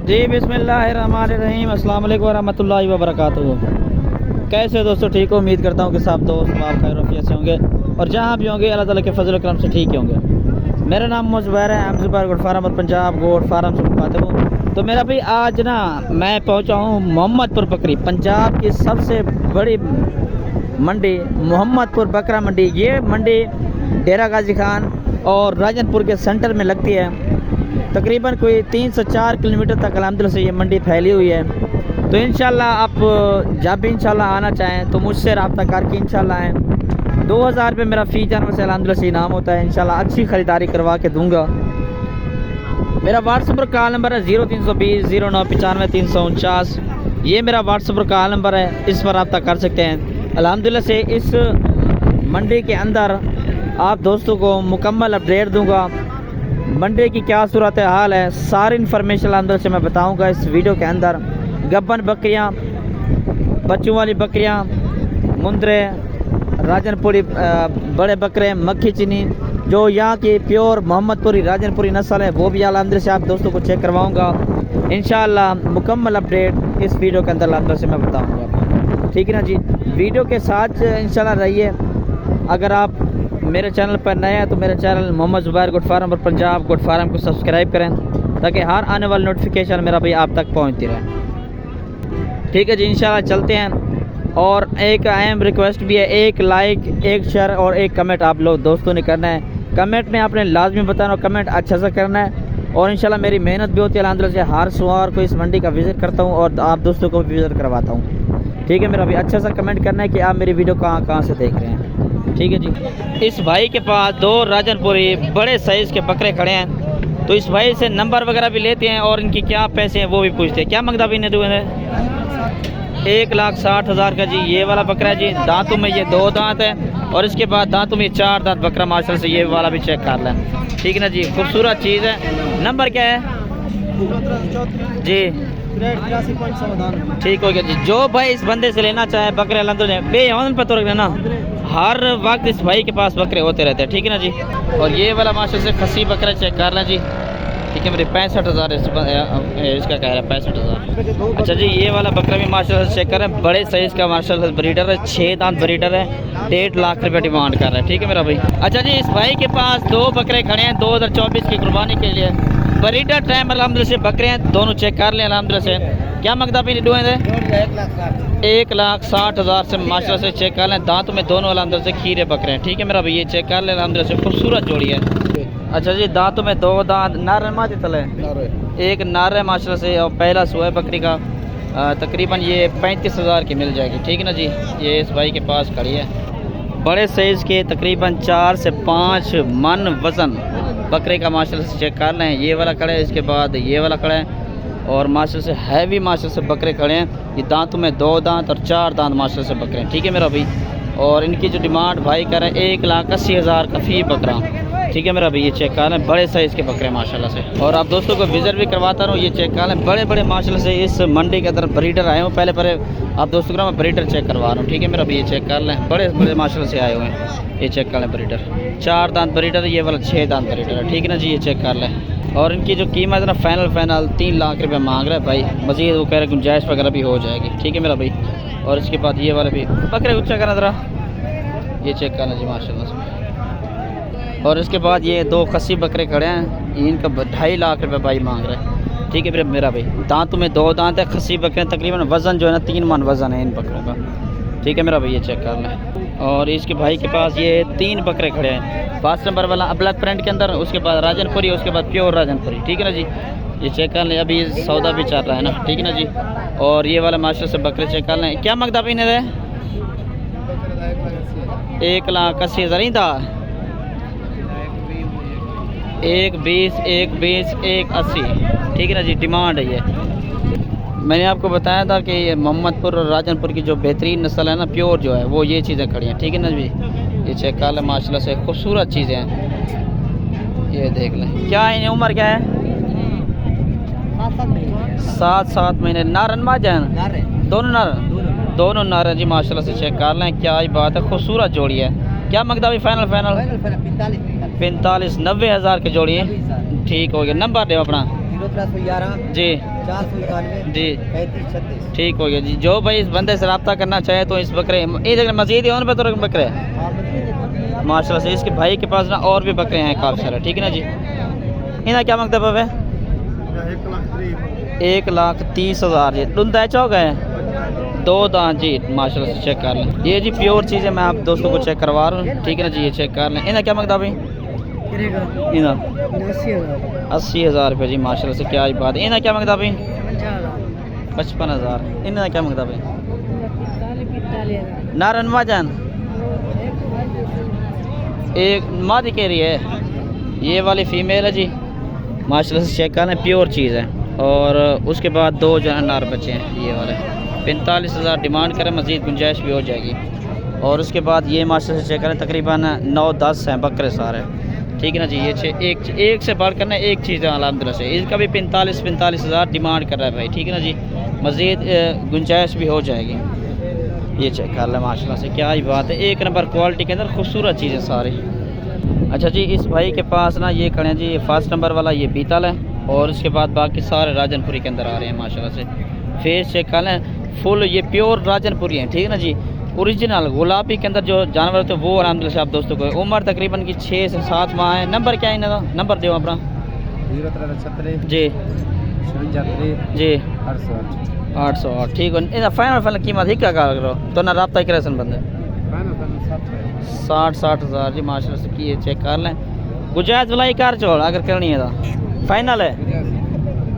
जी बिस्मिल्लाहिर्रहमानिर्रहीम, अस्सलाम वालेकुम वरहमतुल्लाहि वबरकातुहू। कैसे दोस्तों, ठीक हो? उम्मीद करता हूँ कि सब दोस्त खैर वफियत से होंगे और जहाँ भी होंगे अल्लाह ताला के फजल करम से ठीक ही होंगे। मेरा नाम मुज़फ़्फ़र है, हम ज़ुबैर गोट फार्म और पंजाब गोट फार्म से मुखातिब हूँ। तो मेरा भाई आज ना मैं पहुँचा हूँ मोहम्मदपुर बकरी, पंजाब की सबसे बड़ी मंडी मोहम्मदपुर बकरा मंडी। ये मंडी डेरा गाजी खान और राजनपुर के सेंटर में लगती है। तकरीबन कोई 3 से 4 किलोमीटर तक अल्हम्दुलिल्लाह से ये मंडी फैली हुई है। तो इंशाल्लाह आप जब भी इंशाल्लाह आना चाहें तो मुझसे रब्ता करके इंशाल्लाह आएँ। 2000 रुपये मेरा फ़ी जानवर से अल्हम्दुलिल्लाह से इनाम होता है। इंशाल्लाह अच्छी ख़रीदारी करवा के दूँगा। मेरा व्हाट्सएप पर कॉल नंबर है 0320 0995 349। ये मेरा व्हाट्सएप पर कॉल नंबर है, इस पर रब्ता कर सकते हैं। अल्हम्दुलिल्लाह से इस मंडी के अंदर आप दोस्तों को मुकम्मल अपडेट दूँगा। मंडी की क्या सूरत हाल है, सारी इन्फॉर्मेशन अंदर से मैं बताऊंगा इस वीडियो के अंदर। गब्बन बकरियां, बच्चों वाली बकरियां, मुंदरे, राजनपुरी बड़े बकरे, मक्खी चीनी, जो यहाँ की प्योर मोहम्मदपुरी राजनपुरी नस्ल है, वो भी अंदर से आप दोस्तों को चेक करवाऊंगा। इंशाल्लाह मुकम्मल अपडेट इस वीडियो के अंदर अंदर से मैं बताऊँगा। ठीक है ना जी, वीडियो के साथ इंशाल्लाह रहिए। अगर आप मेरे चैनल पर नए हैं तो मेरे channel Mohammad Zubair goat farm और पंजाब गोट फार्म को सब्सक्राइब करें ताकि हर आने वाली नोटिफिकेशन मेरा भाई आप तक पहुंचती रहे। ठीक है जी, इंशाल्लाह चलते हैं। और एक अहम रिक्वेस्ट भी है, एक लाइक, एक शेयर और एक कमेंट आप लोग दोस्तों ने करना है। कमेंट में आपने लाजमी बताना, कमेंट अच्छा सा करना है। और इंशाल्लाह मेरी मेहनत भी होती है अल्हम्दुलिल्लाह से, हर सोमवार को इस मंडी का विज़िट करता हूँ और आप दोस्तों को भी विज़िट करवाता हूँ। ठीक है, मेरा भी अच्छा सा कमेंट करना है कि आप मेरी वीडियो कहाँ से देख रहे हैं। ठीक है जी। इस भाई के पास 2 राजनपुरी बड़े साइज़ के बकरे खड़े हैं, तो इस भाई से नंबर वगैरह भी लेते हैं और इनकी क्या पैसे हैं वो भी पूछते हैं। क्या मंगदा भी नहीं है? 1,60,000 का जी ये वाला बकरा है जी। दांतों में ये 2 दांत है और इसके बाद दांतों में 4 दांत बकरा माशाल्लाह से। ये वाला भी चेक कर लें। ठीक है ना जी, खूबसूरत चीज़ है। नंबर क्या है जी? ठीक हो गया जी। जो भाई इस बंदे से लेना चाहे बकरे अल्हम्दुलिल्लाह बेहन पर तो रख लेना, हर वक्त इस भाई के पास बकरे होते रहते हैं। ठीक है ना जी। और ये वाला माशाल्लाह से खसी बकरा चेक कर लें जी। ठीक है, मेरे 65,000 इसका कह रहा है 65,000। अच्छा जी, ये वाला बकरा भी माशाल्लाह से चेक कर रहे हैं, बड़े साइज़ का माशाल्लाह ब्रीडर है, 6 दांत ब्रीडर है, 1.5 लाख रुपये डिमांड कर रहा है। ठीक है मेरा भाई। अच्छा जी, इस भाई के पास 2 बकरे खड़े हैं 2024 की कुर्बानी के लिए। ब्रीडर टाइम अल्हम्दुलिल्लाह से बकरे हैं, दोनों चेक कर लें अल्हम्दुलिल्लाह से। क्या मंगता भी डुए थे? 1,60,000 से माशाल्लाह से चेक कर लें। दांतों में दोनों अल्हम्दुलिल्लाह से खीरे बकरे हैं। ठीक है मेरा भाई, ये चेक कर लें अल्हम्दुलिल्लाह से, खूबसूरत जोड़ी है। अच्छा जी, दांतों में 2 दांत, नारे माते तले एक नारे माशाल्लाह से, और पहला सुआ बकरी का तकरीबन ये 35,000 की मिल जाएगी। ठीक है ना जी। ये इस भाई के पास खड़ी है, बड़े साइज़ के तकरीबन 4 से 5 मन वज़न बकरे का माशाल्लाह से चेक कर लें। ये वाला खड़ा है, इसके बाद ये वाला खड़ा है और माशाल्लाह से हैवी माशाल्लाह से बकरे खड़े हैं। ये दांतों में 2 दांत और 4 दांत माशाल्लाह से बकरे हैं। ठीक है मेरा भाई। और इनकी जो डिमांड भाई कर रहे हैं 1,80,000 का फ़ी बकरा। ठीक है मेरा भाई, ये चेक कर लें, बड़े साइज़ के बकरे माशाल्लाह से। और आप दोस्तों को विज़िट भी करवाता रहूँ, ये चेक कर लें, बड़े बड़े माशाल्लाह से इस मंडी के अंदर ब्रीडर आए हूँ। पहले आप दोस्तों को मैं ब्रीडर चेक करवा रहा हूँ। ठीक है मेरा भाई, ये चेक कर लें, बड़े बड़े माशाल्लाह से आए हुए हैं। ये चेक कर लें ब्रीडर, 4 दांत ब्रीडर, ये वाला 6 दांत ब्रीडर है। ठीक है ना जी, ये चेक कर लें। और इनकी जो कीमत है ना फाइनल 3 लाख रुपये मांग रहा है भाई। मज़ीद वो कह रहे गुंजाइश वगैरह भी हो जाएगी। ठीक है मेरा भाई। और इसके बाद ये वाले भी बकरे ऊँचा करना ज़रा, ये चेक करना जी माशाल्लाह से। और इसके बाद ये 2 खसी बकरे खड़े हैं, इनका 2.5 लाख रुपये भाई मांग रहा है। ठीक है मेरा भाई। दांतों में 2 दांत है, खसी बकरे तकरीबन वज़न जो है ना 3 मन वज़न है इन बकरों का। ठीक है मेरा भाई, ये चेक कर लें। और इसके भाई के पास ये 3 बकरे खड़े हैं, 5 नंबर वाला ब्लैक प्रिंट के अंदर, उसके बाद राजनपुरी, उसके बाद प्योर राजनपुरी। ठीक है ना जी, ये चेक कर लें। अभी सौदा भी चल रहा है ना। ठीक है ना जी। और ये वाला माशाल्लाह से बकरे चेक कर लें। क्या मंगता पीने दे? 1,80,000 ही था। 1,20, 1,20, 1,80। ठीक है ना जी, डिमांड है ये। मैंने आपको बताया था कि ये मोहम्मदपुर और राजनपुर की जो बेहतरीन नस्ल है ना, प्योर जो है, वो ये चीज़ें खड़ी हैं। ठीक है ना जी, ये चेक कर लें, माशाल्लाह से खूबसूरत चीज़ें हैं। ये देख लें। क्या है उम्र क्या है? 7 महीने। नारन माजन दोनों नार जी माशाल्लाह से चेक कर लें। क्या ही बात है, खूबसूरत जोड़ी है। क्या मंगता भी? फाइनल 45 90,000 की जोड़ी है। ठीक हो गया। नंबर दे अपना 1511 जी 491 जी 3536। ठीक हो गया जी। जो भाई इस बंदे से रब्ता करना चाहे तो इस बकरे ये मजीद है पे तो बकरे माशाल्लाह से इसके भाई के पास ना और भी बकरे हैं काफ़ी सारे, ठीक है ना जी। इन्हें क्या मंगता है? 1,30,000 जी। डुंदा चौक है 2 दांत जी, माशाल्लाह से चेक कर लें। ये जी प्योर चीज़ है, मैं आप दोस्तों को चेक करवा रहा हूँ, ठीक है ना जी। ये चेक कर लें। इन्हें क्या मंगता भाई? इन्हें 80,000 रुपये जी, माशाल्लाह से क्या बात है। इन्हें क्या मंगता भाई? 55,000। इन्हें क्या मंगता भाई? नारन माजान एक मादी कह रही है, ये वाली फीमेल है जी, माशाल्लाह से चेक कर लें, प्योर चीज़ है। और उसके बाद 2 जो है नार बच्चे हैं ये वाले। 45,000 डिमांड करें, मज़ीद गुंजाइश भी हो जाएगी। और उसके बाद ये माशाल्लाह से चेक करें, तकरीबन 9-10 हैं बकरे सारे, ठीक है ना जी। ये एक से बढ़कर ना एक चीज़ है अल्हम्दुलिल्लाह से। इसका भी 45,000 डिमांड कर रहा है भाई, ठीक है ना जी। मज़ीद गुंजाइश भी हो जाएगी। ये चेक कर लें, माशाल्लाह से क्या ही बात है, एक नंबर क्वालिटी के अंदर खूबसूरत चीज़ें सारी। अच्छा जी, इस भाई के पास ना ये खड़े हैं जी, ये फर्स्ट नंबर वाला ये बीतल है। और उसके बाद बाकी सारे राजनपुरी के अंदर आ रहे हैं माशाल्लाह से। फेस चेक कर लें, फुल ये प्योर राजनपुरी हैं, ठीक है ना जी। ओरिजिनल गुलाबी के अंदर जो जानवर होते हैं वो अलहमदुलिल्लाह से आप दोस्तों को। उम्र तकरीबन की 6 से 7 माह है। नंबर क्या है इनका? नंबर दो अपना। 073 जी 57 जी 808। ठीक है। फाइनल कीमत ही क्या करो तो ना रब्ता ही करे बंदे 60,000 जी, माशाल्लाह से की चेक कर लें। गुजाइश वाला ही कार छोड़ अगर करनी है तो फाइनल है।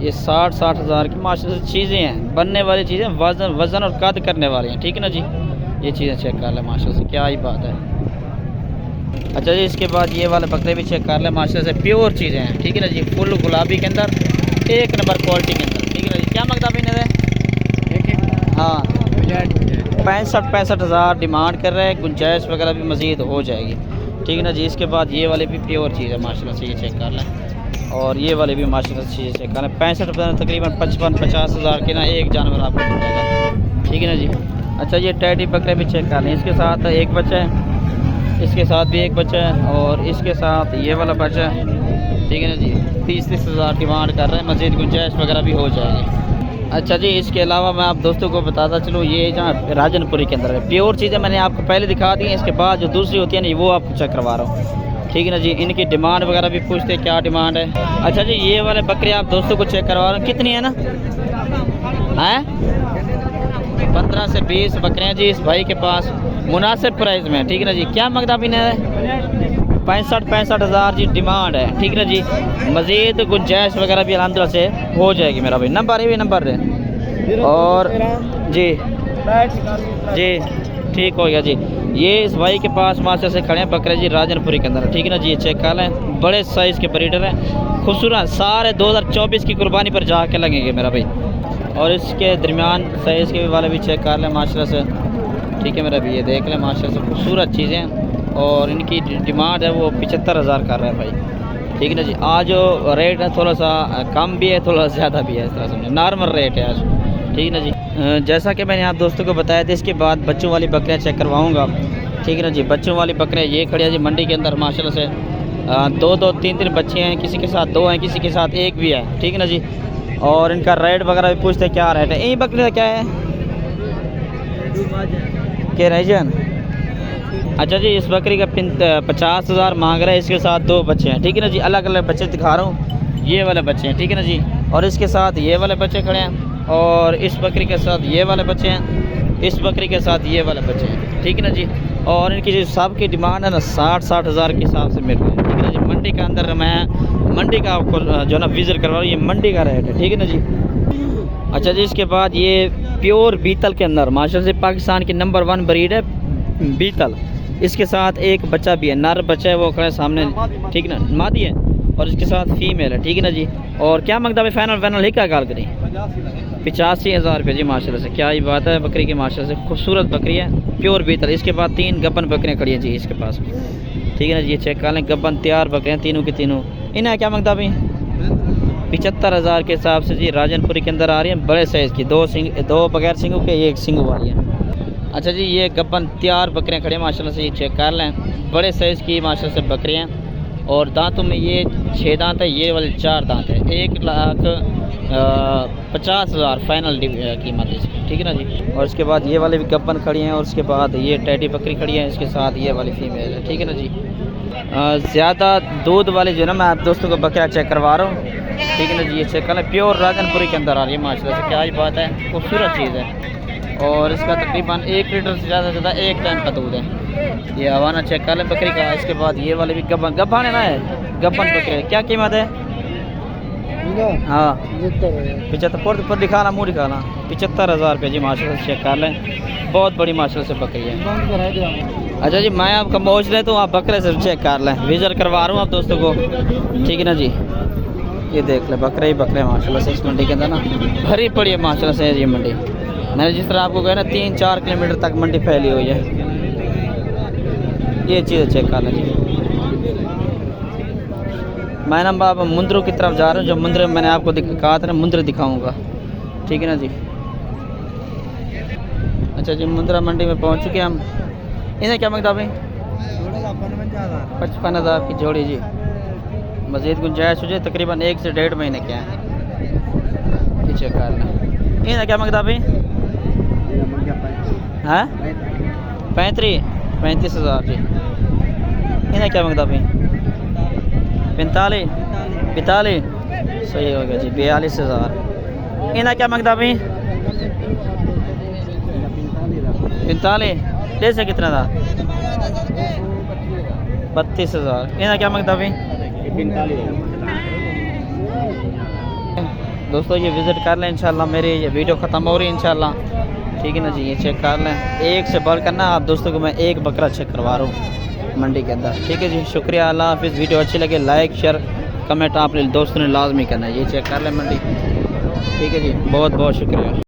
ये 60,000 की माशाल्लाह से चीज़ें हैं, बनने वाली चीज़ें, वज़न और कद करने वाली हैं, ठीक है ना जी। ये चीज़ें चेक कर लें, माशाल्लाह से क्या ही बात है। अच्छा जी, इसके बाद ये वाले बकरे भी चेक कर लें, माशाल्लाह से प्योर चीज़ें हैं, ठीक है ना जी। फुल गुलाबी के अंदर, एक नंबर क्वालिटी के अंदर, ठीक है ना जी। क्या मंगता भी नहीं? हाँ 65,000 डिमांड कर रहे हैं, गुंजाइश वगैरह भी मज़ीद हो जाएगी, ठीक है ना जी। इसके बाद ये वाले भी प्योर चीज़ है माशाल्लाह से, ये चेक कर लें। और ये वाले भी माशाल्लाह से चीज़ें चेक कर लें। 65 तकरीबन 55-50,000 के ना एक जानवर आपको मिल जाएगा, ठीक है ना जी। अच्छा, ये टैडी बकरे भी चेक कर लें। इसके साथ एक बच्चा है, इसके साथ भी एक बच्चा है, और इसके साथ ये वाला बच्चा है, ठीक है ना जी। 30,000 डिमांड कर रहे हैं, मज़ीद गुंजाइश वगैरह भी हो जाएगी। अच्छा जी, इसके अलावा मैं आप दोस्तों को बताता चलूँ, ये जहाँ राजनपुरी के अंदर है, प्योर चीज़ें मैंने आपको पहले दिखा दी हैं। इसके बाद जो दूसरी होती है ना, वो आपको चेक करवा रहा हूँ, ठीक है ना जी। इनकी डिमांड वगैरह भी पूछते हैं क्या डिमांड है। अच्छा जी, ये वाले बकरे आप दोस्तों को चेक करवा रहा हूँ, कितनी है ना हैं? 15 से 20 बकरे हैं जी इस भाई के पास, मुनासिब प्राइस में, ठीक है ना जी। क्या मंगता भी नहीं है? 65,000 जी डिमांड है, ठीक है ना जी। मज़ीद गुंजाइश वगैरह भी अलहमदुलिल्लाह से हो जाएगी। मेरा भाई नंबर है भी नंबर है। और जी जी ठीक हो गया जी। ये इस भाई के पास माशा से खड़े हैं बकरे जी, राजनपुरी के अंदर, ठीक है ना जी। ये चेक कर लें, बड़े साइज़ के ब्रीडर हैं, खूबसूरत, सारे 2024 की कुर्बानी पर जाके लगेंगे मेरा भाई। और इसके दरमियान साइज़ के वाले भी चेक कर लें माशाल्लाह से, ठीक है मेरा भाई। ये देख लें माशाल्लाह से खूबसूरत चीज़ें। और इनकी डिमांड है वो 75,000 कर रहा है भाई, ठीक है ना जी। आज जो रेट है थोड़ा सा कम भी है, थोड़ा ज़्यादा भी है, इस तरह समझे, नॉर्मल रेट है आज, ठीक है ना जी। जैसा कि मैंने आप दोस्तों को बताया था, इसके बाद बच्चों वाली बकरियाँ चेक करवाऊँगा, ठीक है ना जी। बच्चों वाली बकरियाँ ये खड़ी है जी मंडी के अंदर माशाल्लाह से। 2-2 3-3 बच्चे हैं, किसी के साथ 2 हैं, किसी के साथ 1 भी है, ठीक है ना जी। और इनका रेट वगैरह भी पूछते हैं क्या रेट है। यही बकरी का क्या है क्या रईजन? अच्छा जी, इस बकरी का 50,000 मांग रहा है, इसके साथ 2 बच्चे हैं, ठीक है ना जी। अलग अलग बच्चे दिखा रहा हूँ, ये वाले बच्चे हैं, ठीक है ना जी। और इसके साथ ये वाले बच्चे खड़े हैं, और इस बकरी के साथ ये वाले बच्चे हैं, इस बकरी के साथ ये वाले बच्चे हैं, ठीक है ना जी। और इनकी जो सब की डिमांड है ना 60,000 के हिसाब से मिल रही है, ठीक है ना जी। मंडी के अंदर मैं मंडी का आपको जो ना विजिट करवा रहा हूँ, ये मंडी का रेट है, ठीक है ना जी। अच्छा जी, इसके बाद ये प्योर बीतल के अंदर माशाल्लाह से पाकिस्तान की नंबर 1 ब्रीड है बीतल। इसके साथ एक बच्चा भी है, नर बच्चा है, वो खड़े सामने, ठीक है ना, मादी है। और इसके साथ फीमेल है, ठीक है ना जी। और क्या मंगता है फाइनल ही क्या गाल करें? 85,000 रुपये जी, माशाल्लाह से क्या ही बात है। बकरी की माशाल्लाह से खूबसूरत बकरी है, प्योर बीतल। इसके बाद 3 गब्बन बकरियाँ खड़ी हैं जी इसके पास, ठीक है ना जी। ये चेक कर लें, गब्बन तैयार बकरियाँ तीनों की तीनों। इन्हें क्या मंगता भाई? 75,000 के हिसाब से जी, राजनपुरी के अंदर आ रही है, बड़े साइज़ की, 2 बगैर सिंगों के, 1 सिंगों वाली है। अच्छा जी, ये गब्बन तैयार बकरियाँ खड़ी हैं माशाल्लाह से, ये चेक कर लें, बड़े साइज़ की माशाल्लाह से बकरियाँ। और दांतों में ये 6 दांत है, ये वाले 4 दांत है। 1,50,000 फाइनल कीमत है इसकी, ठीक है ना जी। और इसके बाद ये वाले भी गब्बन खड़ी हैं, और उसके बाद ये टैडी बकरी खड़ी है, इसके साथ ये वाली फीमेल है, ठीक है ना जी। ज़्यादा दूध वाले जो है ना, मैं आप दोस्तों को बकरा चेक करवा रहा हूँ, ठीक है ना जी। ये चेक कर लें, प्योर राजनपुरी के अंदर आ रही है माशाल्लाह से, क्या ही बात है, खूबसूरत चीज़ है। और इसका तकरीबन 1 लीटर से ज़्यादा एक टाइम का दूध है। ये हवाना चेक कर लें बकरी का। इसके बाद ये वाले भी गब्बन है ना, है गब्बन बकरे, क्या कीमत है? हाँ 75 पर दिखाना, मुँह दिखाना, 75,000 रुपये जी माशाल्लाह से। चेक कर लें, बहुत बड़ी माशाल्लाह से बकरी है। अच्छा जी, मैं आपका पहुँच लें तो आप बकरे से चेक कर लें, विजिट करवा रहा हूँ आप दोस्तों को, ठीक है ना जी। ये देख लें, बकरे ही बकरे माशाल्लाह से इस मंडी के अंदर ना भरी पड़ी है माशाल्लाह से ये मंडी। मैंने जिस तरह आपको कहा ना 3-4 किलोमीटर तक मंडी फैली हुई है। ये चीज़ चेक कर लें जी। मैं ना अब मुंद्रों की तरफ जा रहा हूँ, जो मुंद्रे मैंने आपको कहा था ना, मुंद्रे दिखाऊंगा, ठीक है ना जी। अच्छा जी, मुंद्रा मंडी में पहुँच चुके हम। इन्हें क्या मांगता भाई? 55,000 की जोड़ी जी। मज़ीद गुंजाइश हो जाए, तकरीबन 1 से 1.5 महीने क्या है, ये चेक कर लें। इन्हें क्या मांगता भाई? हाँ 35,000 जी। इन्हें क्या मांगता भाई? 45 सही हो गया जी, 42,000। इन्हें क्या मांगता भाई? 45 जैसे कितना था? 32,000। इन्हें क्या मांगता भाई? दोस्तों ये विज़िट कर लें इंशाल्लाह, मेरी ये वीडियो ख़त्म हो रही है इंशाल्लाह, ठीक है ना जी। ये चेक कर लें, एक से बढ़ करना आप दोस्तों को मैं एक बकरा चेक करवा रहा हूँ मंडी के अंदर, ठीक है जी। शुक्रिया, अल्लाह हाफ़िज़। वीडियो अच्छी लगे लाइक शेयर कमेंट आपने दोस्तों ने लाजमी करना है। ये चेक कर लें मंडी, ठीक है जी। बहुत बहुत शुक्रिया।